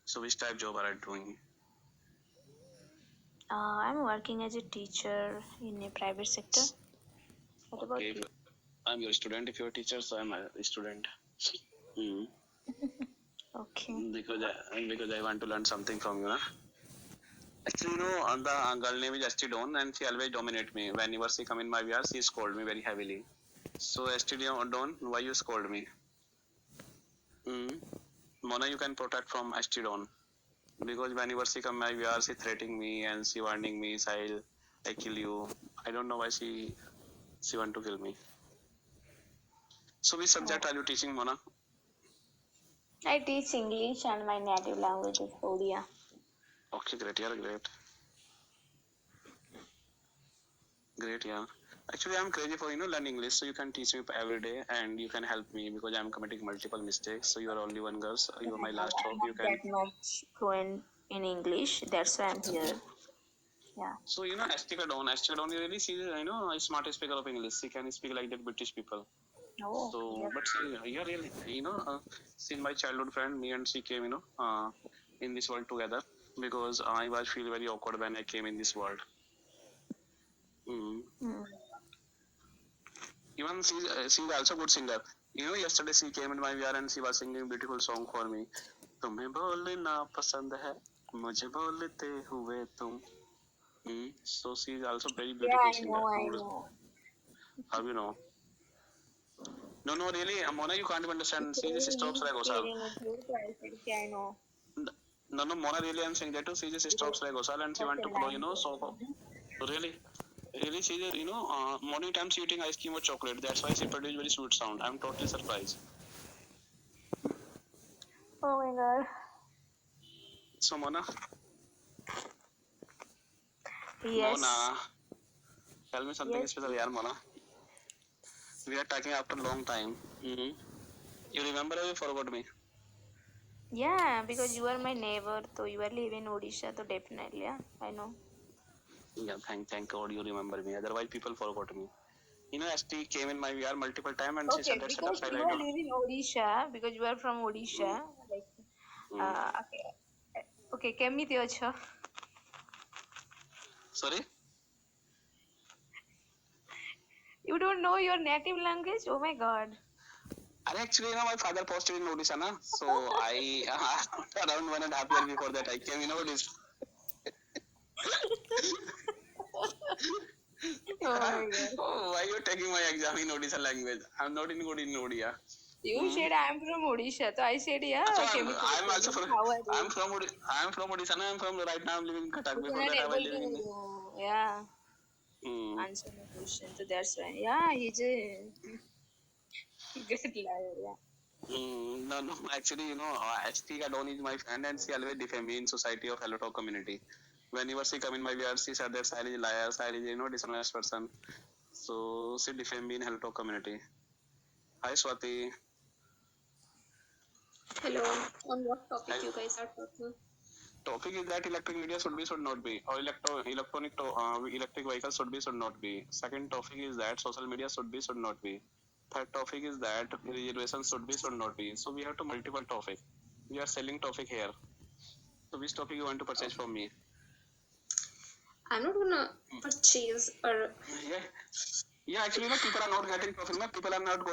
So which type job are you doing? I'm working as a teacher in a private sector. What about Okay, you? I'm your student. If you're a teacher, so I'm a student. Hmm. Okay. Because I want to learn something from you. Huh? Actually, the girl name is St. Dawn, and she always dominate me. Whenever she come in my VR, she scold me very heavily. So St. Dawn, why you scold me? Mm. Mona, you can protect from St. Dawn. Because whenever she come my VR, she threatening me and she warning me, Sahil, I kill you. I don't know why she want to kill me. So which subject Oh. are you teaching, Mona? I teach English and my native language is phobia. Okay, great, yeah, great. Great, yeah. Actually, I'm crazy for learning English, so you can teach me every day, and you can help me because I'm committing multiple mistakes. So you are only one girl. So Oh you are my my God, last I'm hope. not You can. that much fluent in English. That's why I'm here. Yeah. So Astika Don, you really see, a smart speaker of English. She can speak like that British people. Oh, So, yep. but she, yeah, really, she's my childhood friend. Me and she came, in this world together because I was feel very awkward when I came in this world. Mm. Mm. Even she's also good singer. Yesterday she came in my VR and she was singing beautiful song for me. तुम्हें बोलना पसंद है, मुझे बोलते हुए तुम. So she is also very Yeah, beautiful I singer. know, I know. How you know? No, no, really, Mona, you can't understand. She just stops He's like Osal. sharing it with I said, okay, I know. No, no, Mona, really, I'm saying that too. She just stops like Osal and she What's want the to follow, language? so really, really, she just, morning time she eating ice cream or chocolate. That's why she produce very sweet sound. I'm totally surprised. Oh my God. So, Yes. Mona, tell me something Yes, special, please. yeah, Mona. We are talking after a long time. Mm-hmm. You remember or you forgot me? Yeah, because you are my neighbor, so you are living in Odisha, so definitely, yeah, I know. Yeah, thank God you remember me. Otherwise, people forgot me. ST came in my VR multiple time and she said Okay, that setup because style you I are don't. living Odisha, because you are from Mm, Odisha, like, mm. okay, okay, କେମିତି ଅଛ? Sorry? You don't know your native language? Oh my God. And actually, my father posted in Odisha, na? So I, around 1.5 years before that, I came in Odisha. Oh my God. Oh, why you taking my exam in Odisha language? I'm not in good in Odia. You Mm. said I'm from Odisha, so I said, So yeah, କେମିତି I'm ଅଛ? also from, How are you? I'm from Odisha, na? I'm from, right now I'm living in Cuttack. You Before cannot that, I was able living in, to, yeah, mm. answer my question, so that's why. Yeah, he's a great liar, yeah. No, no. Actually, ST Kadon is my friend and she always defend me in society of Hello Talk community. Whenever she come in my VR, she said that Sahil is liar, Sahil is, dishonest person. So she defend me in Hello Talk community. Hi Swati. Hello, on what topic Hi. you guys are talking? Topic is that electric media should not be, or electric vehicles should not be. Second topic is that social media should not be. Third topic is that reservation should not be. So we have to multiple topic. We are selling topic here. So which topic you want to purchase from me? I'm not gonna purchase or Yeah, yeah. Actually, people are not getting topic. People are not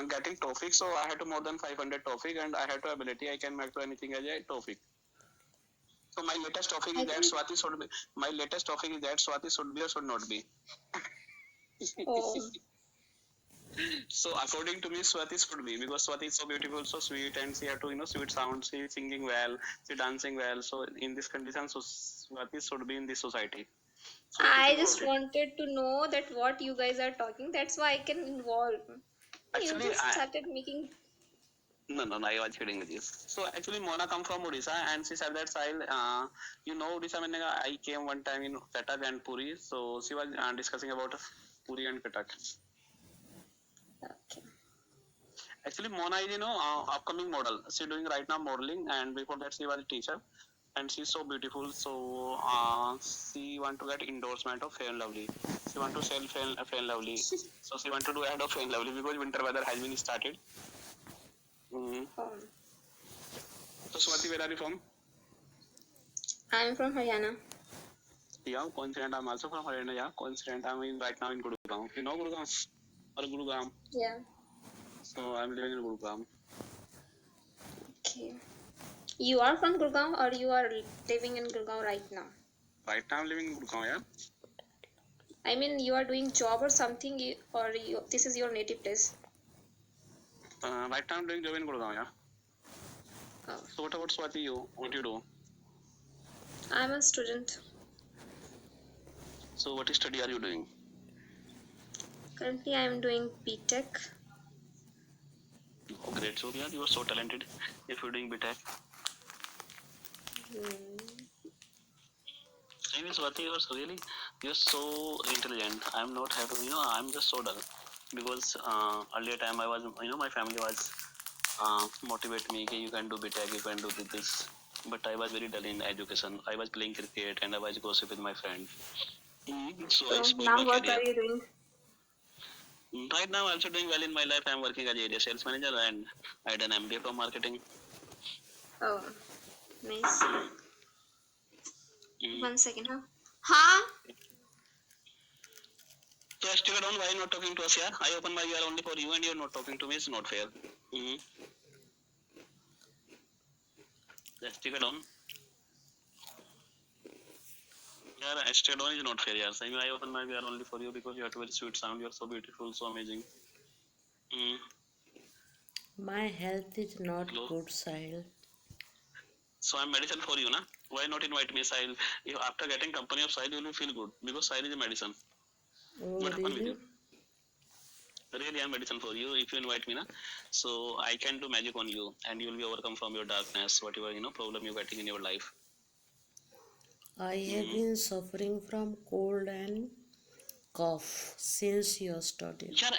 getting topic. So I had to more than 500 topic, and I had to ability. I can make to anything as a topic. So my latest topic is I that think. Swati should be. My latest topic is that Swati should be or should not be. Oh, So according to me, Swati should be because Swati is so beautiful, so sweet, and she have to sweet sound. She singing well, she dancing well. So in this condition, so Swati should be in this society. So what do you I think just about it? wanted to know that what you guys are talking. That's why I can involve. You Actually, just started making. no, no, no, I was kidding with you. So actually, Mona come from Odisha, and she said that Sahil, Odisha. I came one time in Cuttack and Puri, so she was discussing about Puri and Cuttack. Okay. Actually, Mona is upcoming model. She doing right now modeling, and before that she was a teacher, and she's so beautiful. So she want to get endorsement of Fair and Lovely. She want to sell Fair and Lovely. So she want to do ad of Fair and Lovely because winter weather has been started. Mm. Um, So Swati, where are you from? I'm from Haryana. Yeah, coincident. I'm also from Haryana. Yeah, coincident. I'm in right now in Gurgaon. You know Gurgaon or Gurugram? Yeah. So I'm living in Gurugram. Okay. You are from Gurgaon or you are living in Gurgaon right now? Right now I'm living in Gurgaon. Yeah. I mean, you are doing job or something, or this is your native place? Right now I'm doing job in Gurgaon. Yeah. Oh, So what about Swati? You? What do you do? I'm a student. So what study are you doing? Currently, I'm doing BTech. Oh, great. So yeah, you are so talented. If you're doing BTech. Hmm. Anyway, Swati, you're so intelligent. I'm not happy. I'm just so dull because earlier time I was, my family was motivate me. Okay, you can do BTech, you can do this. But I was very dull in education. I was playing cricket and I was gossip with my friend. So I So spoiled now my what career. are you doing? Right now, I'm also doing well in my life. I'm working as area sales manager and I done MBA from marketing. Oh, nice. Mm. 1 second, huh? Huh? So I still don't why you're not talking to us here. I open my ear only for you and you're not talking to me. It's not fair. Mm. Just stick it on. Yeah, I stayed on is not fair. Yeah, saying I open my ear only for you because you have a very sweet sound. You're so beautiful, so amazing. Mm. My health is not Hello. good, Sahil. So I'm medicine for you, na? Why not invite me, Sahil? If after getting company of Sahil, you will feel good because Sahil is a medicine. Oh, What happened with you? really? Really, I'm medicine for you. If you invite me, na, so I can do magic on you, and you will be overcome from your darkness, whatever problem you're getting in your life. I have Mm. been suffering from cold and cough since yesterday. Yeah.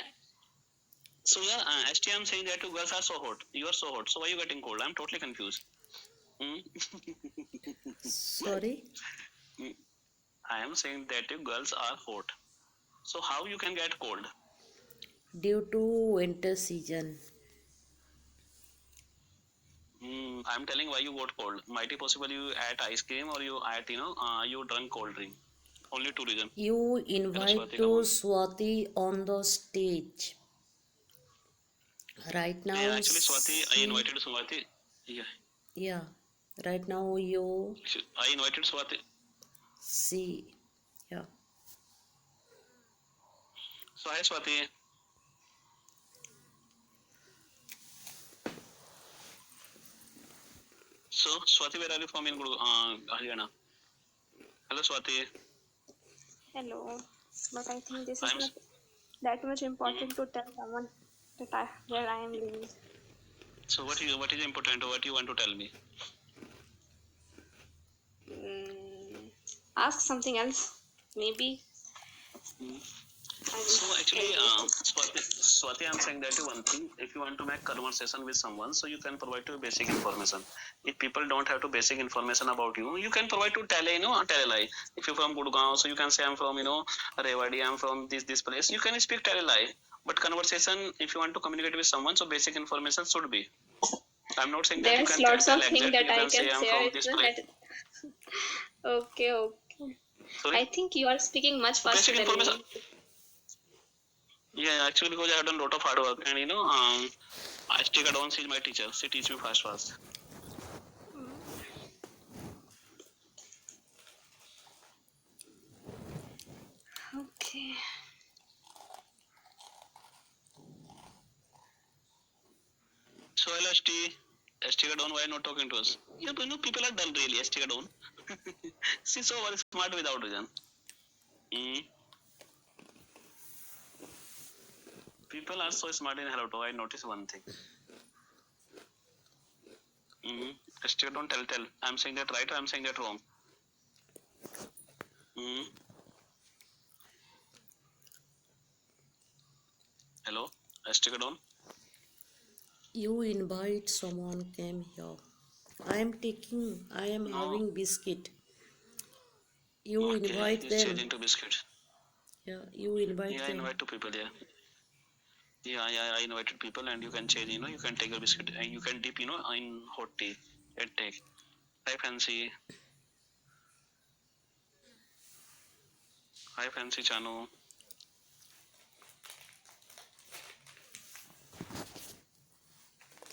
So yeah, ST, I'm saying that you girls are so hot. You are so hot. So why are you getting cold? I'm totally confused. Mm. Sorry? I am saying that you girls are hot. So how you can get cold? Due to winter season. I'm telling why you got cold. Might be possible you ate ice cream or you ate, you drank cold drink. Only two reasons. You Hello, invite Swati, come to on. Swati on the stage. Right Yeah, now, actually, Swati, I she, invited Swati. Yeah, yeah, right now you I invited Swati. see, yeah. So hi, Swati. So Swati, where are you from in Haryana? Hello, Swati. Hello. But I think this is I'm. not that much Mm, important to tell someone that where I am living. so what is important? What you want to tell me? Mm, ask something else. Maybe Mm. I will So tell actually, you the Swati, I'm saying that one thing. If you want to make conversation with someone, so you can provide to basic information. If people don't have to basic information about you, you can provide to tell tell a lie. If you're from Gurgaon, so you can say I'm from Rewadi, I'm from this place. You can speak tell a lie. But conversation, if you want to communicate with someone, so basic information should be. I'm not saying that you There's can lots tell of things exact. that You I can can say I'm share. from It's this not place. that. Okay, okay. Sorry. I think you are speaking much So faster basic than information. me. Yeah, actually because I have done a lot of hard work and I stick on. She's my teacher. She teach me fast. Okay. So hello ST. ST down, why not talking to us? Yeah, but people are dull really, ST down. She's so very smart without reason. Mm. People are so smart in Hello I notice one thing. Mm. ST don't tell. I'm saying that right or I'm saying that wrong. Mm. Hello, ST down. You invite someone came here. I am No. having biscuit. You Okay, invite he's them. changing to biscuit. Yeah, you invite Yeah, I them. invite two people, yeah. Yeah, I invited people and you can change, you can take a biscuit and you can dip, in hot tea and take. Hi, Fancy. Hi, Fancy Chanu.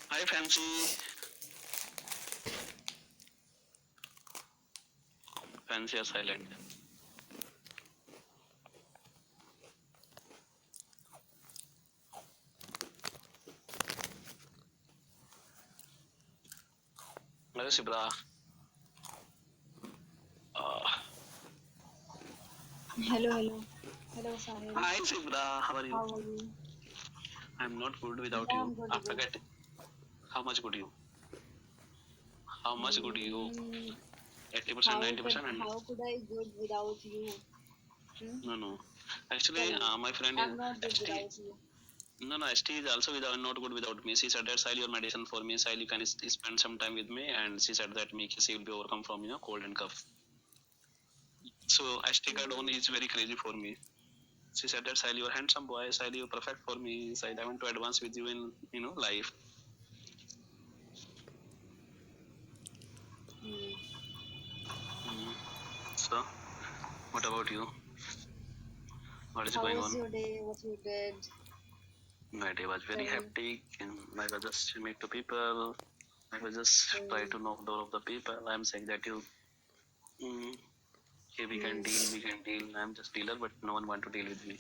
Hi, Fancy. Fancy are silent. Hello, Sibra. Hello, Sahil. Hi, Sibra. How are you? How are you? I'm not good without Yeah, you. I'm good, After good. getting, how much good you? How much good you? Hmm, 80%, 90%, and how could I good without you? Hmm? no, no. Actually, Tell me. my friend is I'm not good ST. without you. No, no, ST is also without, not good without me. She said that Sahil, your medicine for me. Sahil, you can spend some time with me, and she said that me she will be overcome from cold and cough. So ST card on Hmm. is very crazy for me. She said that Sahil, you're handsome boy. Sahil, you're perfect for me. Sahil, I want to advance with you in life. Hmm. Mm. So, what about you? What is How going was on? your day? What you did? My day was very Tell me. hectic, and I was just meet to people. I was just try Hmm. to knock door of the people. I'm saying that mm, okay, we can Hmm. deal, we can deal. I'm just dealer, but no one want to deal with me.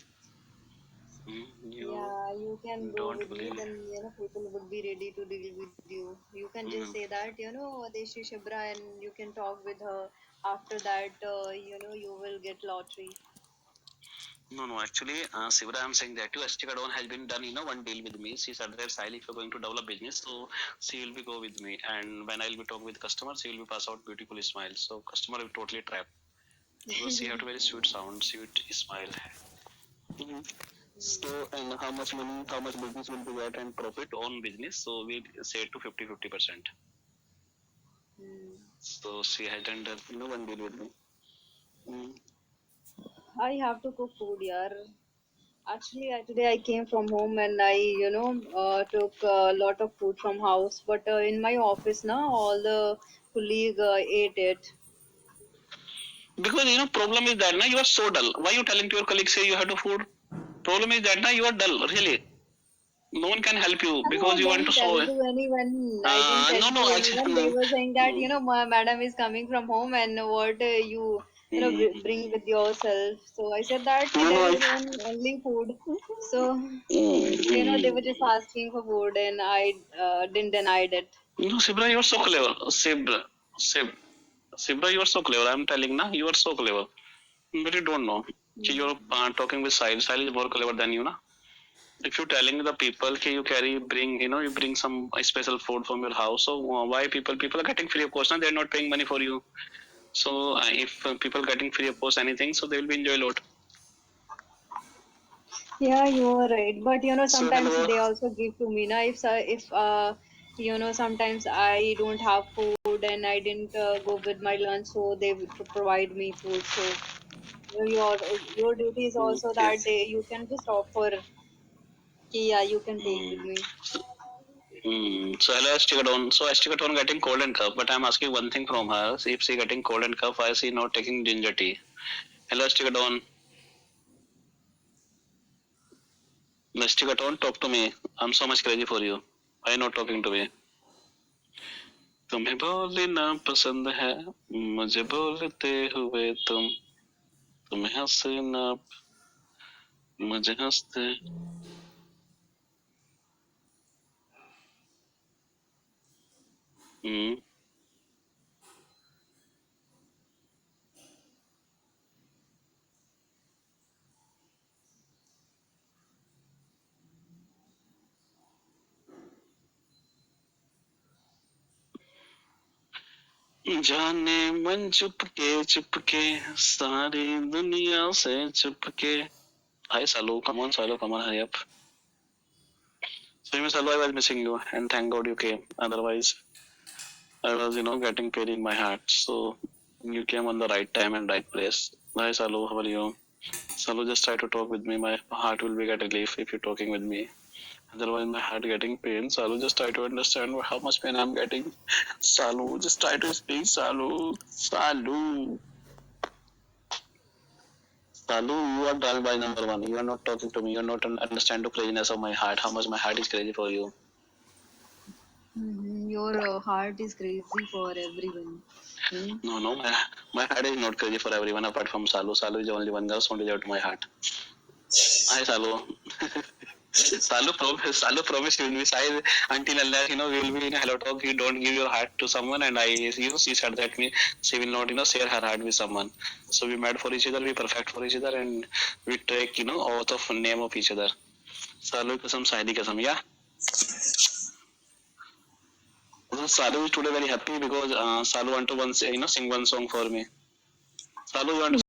You Yeah, you can go don't with me, believe. then people would be ready to deal with you. You can just Mm, say that, Deshi Shibra, and you can talk with her. After that, you will get lottery. no, no. Actually, Sivara, I'm saying that too. Esticadon has been done. One deal with me. She said that Sahil, if you're going to develop business, so she will be go with me. And when I'll be talk with customers, she will be pass out beautiful smile. So customer will totally trap because she have a very sweet sound, sweet smile. Mhm. So, and how much money, how much business will be get and profit on business? So we say to 50-50%. Hmm. So she hadn't done, one deal with me. Mm. I have to cook food, yaar. Actually, today I came from home and I took a lot of food from house. But in my office now, all the colleague ate it. Because problem is that now you are so dull. Why you telling to your colleagues say you have to food? Problem is that now you are dull, really. No one can help you I because you want to didn't tell solve. to anyone. I didn't tell No, to no, anyone. They actually, were saying that mm, my madam is coming from home and what bring with yourself. So I said that no, there no, is only food. So they were just mm. asking for food and I didn't deny it. No, Sibra, you are so clever. Sibra, you are so clever. I'm telling now, you are so clever. But you don't know. You're talking with Sahil. Sahil is more clever than you, na? If you're telling the people that you bring some special food from your house, so why people are getting free of cost, na? They're not paying money for you. So if people getting free of cost anything, so they will be enjoy a lot. Yeah, you are right. But So sometimes hello. they also give to me. Now, if sometimes I don't have food and I didn't go with my lunch, so they would provide me food. So your duty is also Okay. that you can just offer. Yeah, you can take with Mm. me. So hello Esticaton. So Esticaton getting cold and cough, but I'm asking one thing from her. If she getting cold and cough, why is she not taking ginger tea? Hello Esticaton. Esticaton, talk to me. I'm so much crazy for you. Why are you not talking to me? तुम्हें बोलना पसंद है मुझे बोलते हुए तुम्हें हंसना मुझे हंसते हम्म, जाने मन चुपके सारी दुनिया से चुपके Hi Salu, come on Salu, come on hurry up. So Salu, I was missing you and thank God you came. Otherwise I was getting pain in my heart. So you came on the right time and right place. Hi Salu, how are you? Salu, just try to talk with me. My heart will be get relief if you're talking with me. Otherwise, my heart getting pain. Salu, just try to understand how much pain I'm getting. Salu, just try to speak. Salu, Salu. Salu, you are driving by number one. You are not talking to me. You are not understand the craziness of my heart. How much my heart is crazy for you. Your heart is crazy for everyone. Hmm? No, no, my heart is not crazy for everyone apart from Salu. Salu is the only one girl who deserves to my heart. Hi, Salu. Salu promised you will be shy until unless we will be in a hello talk. You don't give your heart to someone, and she said that she will not share her heart with someone. So we mad for each other, we perfect for each other, and we take oath of name of each other. Salu kasam, Saidi kasam, yeah. So Salu is today very happy because Salu want to once sing one song for me. Salu, you want to